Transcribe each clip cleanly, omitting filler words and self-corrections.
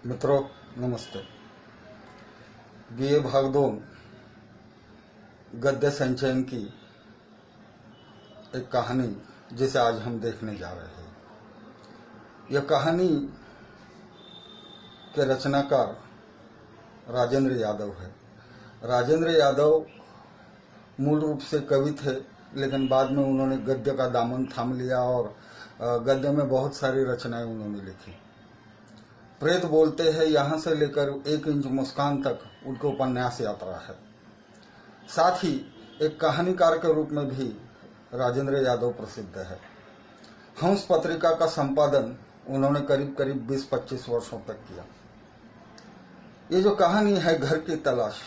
मित्रों नमस्ते। बीए भाग 2 गद्य संचयन की एक कहानी जिसे आज हम देखने जा रहे हैं। यह कहानी के रचनाकार राजेंद्र यादव है। राजेंद्र यादव मूल रूप से कवि थे, लेकिन बाद में उन्होंने गद्य का दामन थाम लिया और गद्य में बहुत सारी रचनाएं उन्होंने लिखी। प्रेत बोलते हैं यहाँ से लेकर 1 इंच मुस्कान तक उनके उपन्यास यात्रा है। साथ ही एक कहानीकार के रूप में भी राजेंद्र यादव प्रसिद्ध है। हंस पत्रिका का संपादन उन्होंने करीब 20-25 वर्षों तक किया। ये जो कहानी है घर की तलाश,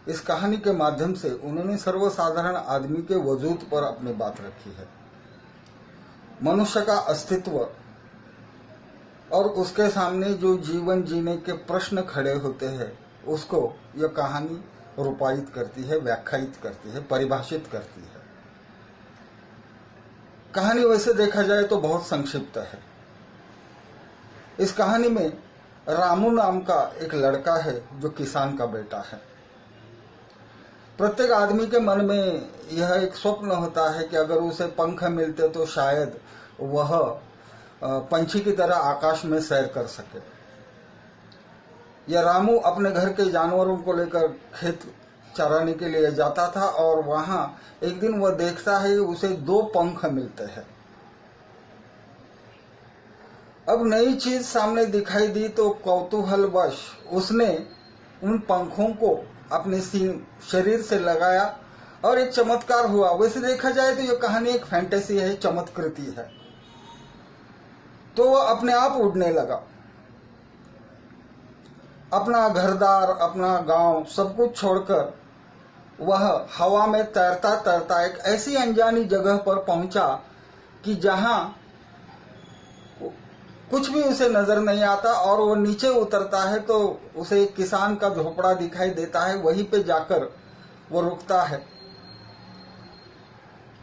इस कहानी के माध्यम से उन्होंने सर्वसाधारण आदमी के वजूद पर अपनी बात रखी है। मनुष्य का अस्तित्व और उसके सामने जो जीवन जीने के प्रश्न खड़े होते हैं, उसको यह कहानी रूपायित करती है, व्याख्यायित करती है, परिभाषित करती है। कहानी वैसे देखा जाए तो बहुत संक्षिप्त है। इस कहानी में रामू नाम का एक लड़का है जो किसान का बेटा है। प्रत्येक आदमी के मन में यह एक स्वप्न होता है कि अगर उसे पंख मिलते तो शायद वह पंछी की तरह आकाश में सैर कर सके। यह रामू अपने घर के जानवरों को लेकर खेत चराने के लिए जाता था और वहां एक दिन वह देखता है उसे 2 पंख मिलते हैं। अब नई चीज सामने दिखाई दी तो कौतूहलवश उसने उन पंखों को अपने शरीर से लगाया और एक चमत्कार हुआ। वैसे देखा जाए तो यह कहानी एक फैंटेसी है, चमत्कृति है। तो वह अपने आप उड़ने लगा। अपना घरदार, अपना गांव, सब कुछ छोड़कर वह हवा में तैरता तैरता एक ऐसी अनजानी जगह पर पहुंचा कि जहां कुछ भी उसे नजर नहीं आता और वो नीचे उतरता है तो उसे एक किसान का झोपड़ा दिखाई देता है। वहीं पे जाकर वो रुकता है।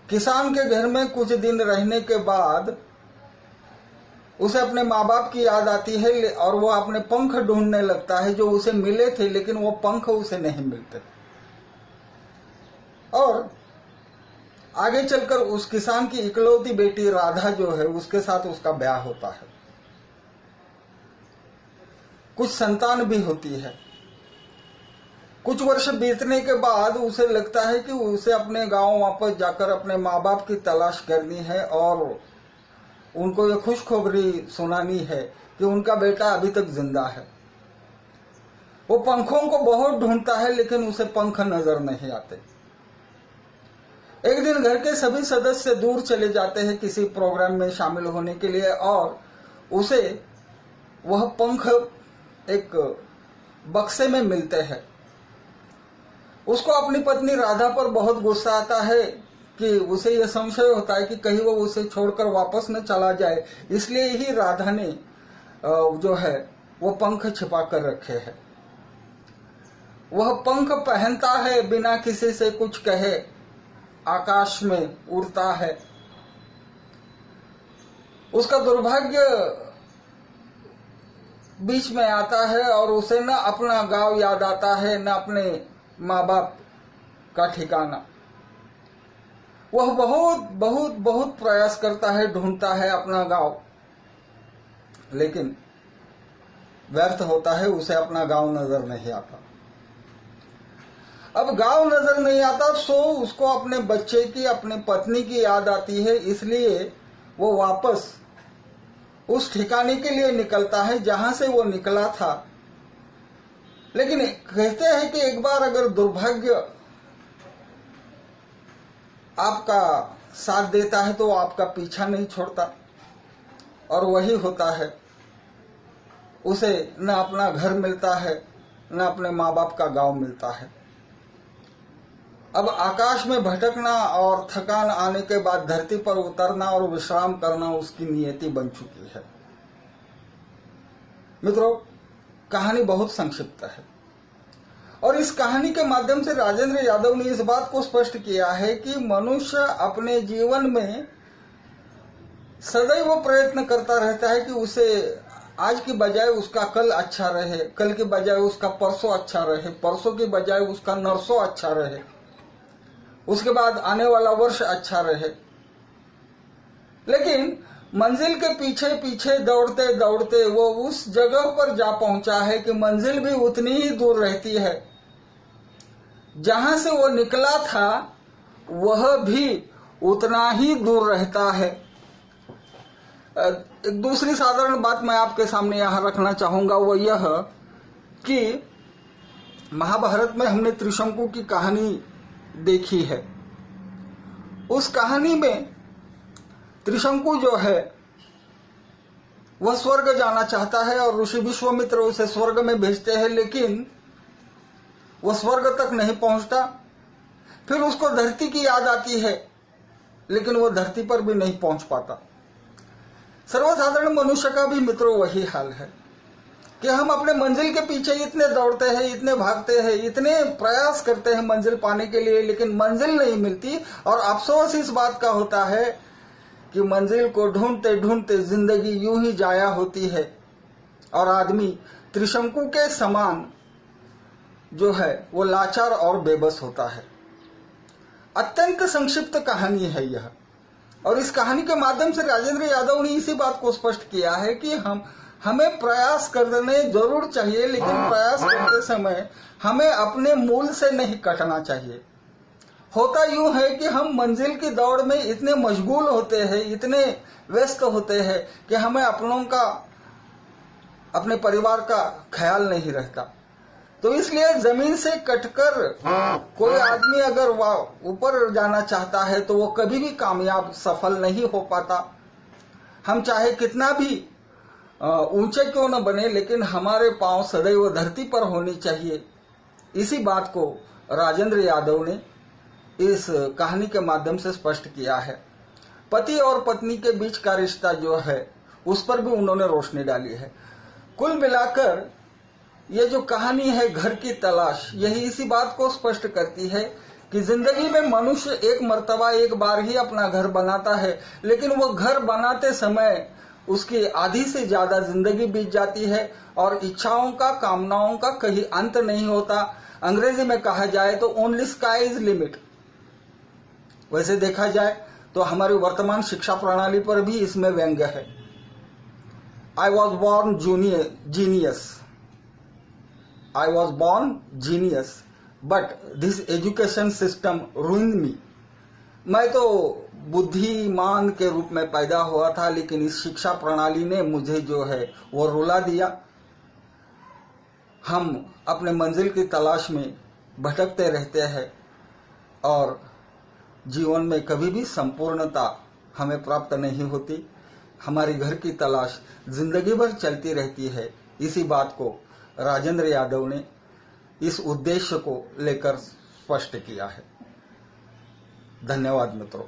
किसान के घर में कुछ दिन रहने के बाद उसे अपने माँ बाप की याद आती है और वो अपने पंख ढूंढने लगता है जो उसे मिले थे, लेकिन वो पंख उसे नहीं मिलते। और आगे चलकर उस किसान की इकलौती बेटी राधा जो है, उसके साथ उसका ब्याह होता है। कुछ संतान भी होती है। कुछ वर्ष बीतने के बाद उसे लगता है कि उसे अपने गांव वापस जाकर अपने माँ बाप की तलाश करनी है और उनको ये खुशखबरी सुनानी है कि उनका बेटा अभी तक जिंदा है। वो पंखों को बहुत ढूंढता है, लेकिन उसे पंख नजर नहीं आते। एक दिन घर के सभी सदस्य दूर चले जाते हैं किसी प्रोग्राम में शामिल होने के लिए और उसे वह पंख एक बक्से में मिलते हैं। उसको अपनी पत्नी राधा पर बहुत गुस्सा आता है कि उसे यह संशय होता है कि कहीं वो उसे छोड़कर वापस न चला जाए, इसलिए ही राधा ने जो है वो पंख छिपा कर रखे हैं। वह पंख पहनता है, बिना किसी से कुछ कहे आकाश में उड़ता है। उसका दुर्भाग्य बीच में आता है और उसे न अपना गांव याद आता है, न अपने माँ बाप का ठिकाना। वह बहुत बहुत बहुत प्रयास करता है, ढूंढता है अपना गांव, लेकिन व्यर्थ होता है। उसे अपना गांव नजर नहीं आता। अब गांव नजर नहीं आता तो उसको अपने बच्चे की, अपनी पत्नी की याद आती है, इसलिए वो वापस उस ठिकाने के लिए निकलता है जहां से वो निकला था। लेकिन कहते हैं कि एक बार अगर दुर्भाग्य आपका साथ देता है तो आपका पीछा नहीं छोड़ता, और वही होता है। उसे न अपना घर मिलता है, न अपने माँ बाप का गांव मिलता है। अब आकाश में भटकना और थकान आने के बाद धरती पर उतरना और विश्राम करना उसकी नियति बन चुकी है। मित्रों, कहानी बहुत संक्षिप्त है और इस कहानी के माध्यम से राजेंद्र यादव ने इस बात को स्पष्ट किया है कि मनुष्य अपने जीवन में सदैव प्रयत्न करता रहता है कि उसे आज की बजाय उसका कल अच्छा रहे, कल की बजाय उसका परसों अच्छा रहे, परसों की बजाय उसका नरसों अच्छा रहे, उसके बाद आने वाला वर्ष अच्छा रहे। लेकिन मंजिल के पीछे पीछे दौड़ते दौड़ते वो उस जगह पर जा पहुंचा है कि मंजिल भी उतनी ही दूर रहती है, जहां से वो निकला था वह भी उतना ही दूर रहता है। एक दूसरी साधारण बात मैं आपके सामने यहां रखना चाहूंगा, वो यह कि महाभारत में हमने त्रिशंकु की कहानी देखी है। उस कहानी में त्रिशंकु जो है वह स्वर्ग जाना चाहता है और ऋषि विश्वामित्र उसे स्वर्ग में भेजते हैं, लेकिन वह स्वर्ग तक नहीं पहुंचता। फिर उसको धरती की याद आती है, लेकिन वह धरती पर भी नहीं पहुंच पाता। सर्वसाधारण मनुष्य का भी मित्रों वही हाल है कि हम अपने मंजिल के पीछे इतने दौड़ते हैं, इतने भागते हैं, इतने प्रयास करते हैं मंजिल पाने के लिए, लेकिन मंजिल नहीं मिलती। और अफसोस इस बात का होता है कि मंजिल को ढूंढते ढूंढते जिंदगी यूं ही जाया होती है और आदमी त्रिशंकु के समान जो है वो लाचार और बेबस होता है। अत्यंत संक्षिप्त कहानी है यह, और इस कहानी के माध्यम से राजेंद्र यादव ने इसी बात को स्पष्ट किया है कि हमें प्रयास करने जरूर चाहिए, लेकिन प्रयास करते समय हमें अपने मूल से नहीं कटना चाहिए। होता यूं है कि हम मंजिल की दौड़ में इतने मशगूल होते हैं, इतने व्यस्त होते हैं कि हमें अपनों का, अपने परिवार का ख्याल नहीं रहता। तो इसलिए जमीन से कटकर कोई आदमी अगर वह ऊपर जाना चाहता है तो वो कभी भी कामयाब सफल नहीं हो पाता। हम चाहे कितना भी ऊंचे क्यों न बने, लेकिन हमारे पांव सदैव धरती पर होनी चाहिए। इसी बात को राजेंद्र यादव ने इस कहानी के माध्यम से स्पष्ट किया है। पति और पत्नी के बीच का रिश्ता जो है उस पर भी उन्होंने रोशनी डाली है। कुल मिलाकर ये जो कहानी है घर की तलाश, यही इसी बात को स्पष्ट करती है कि जिंदगी में मनुष्य एक मर्तबा एक बार ही अपना घर बनाता है, लेकिन वो घर बनाते समय उसकी आधी से ज्यादा जिंदगी बीत जाती है और इच्छाओं का, कामनाओं का कहीं अंत नहीं होता। अंग्रेजी में कहा जाए तो ओनली स्काई इज लिमिट। वैसे देखा जाए तो हमारी वर्तमान शिक्षा प्रणाली पर भी इसमें व्यंग्य है। I was born genius, I was born genius, but this education system ruined me. मैं तो बुद्धिमान के रूप में पैदा हुआ था, लेकिन इस शिक्षा प्रणाली ने मुझे जो है वो रुला दिया। हम अपने मंजिल की तलाश में भटकते रहते हैं और जीवन में कभी भी संपूर्णता हमें प्राप्त नहीं होती। हमारी घर की तलाश जिंदगी भर चलती रहती है। इसी बात को राजेंद्र यादव ने इस उद्देश्य को लेकर स्पष्ट किया है। धन्यवाद मित्रों।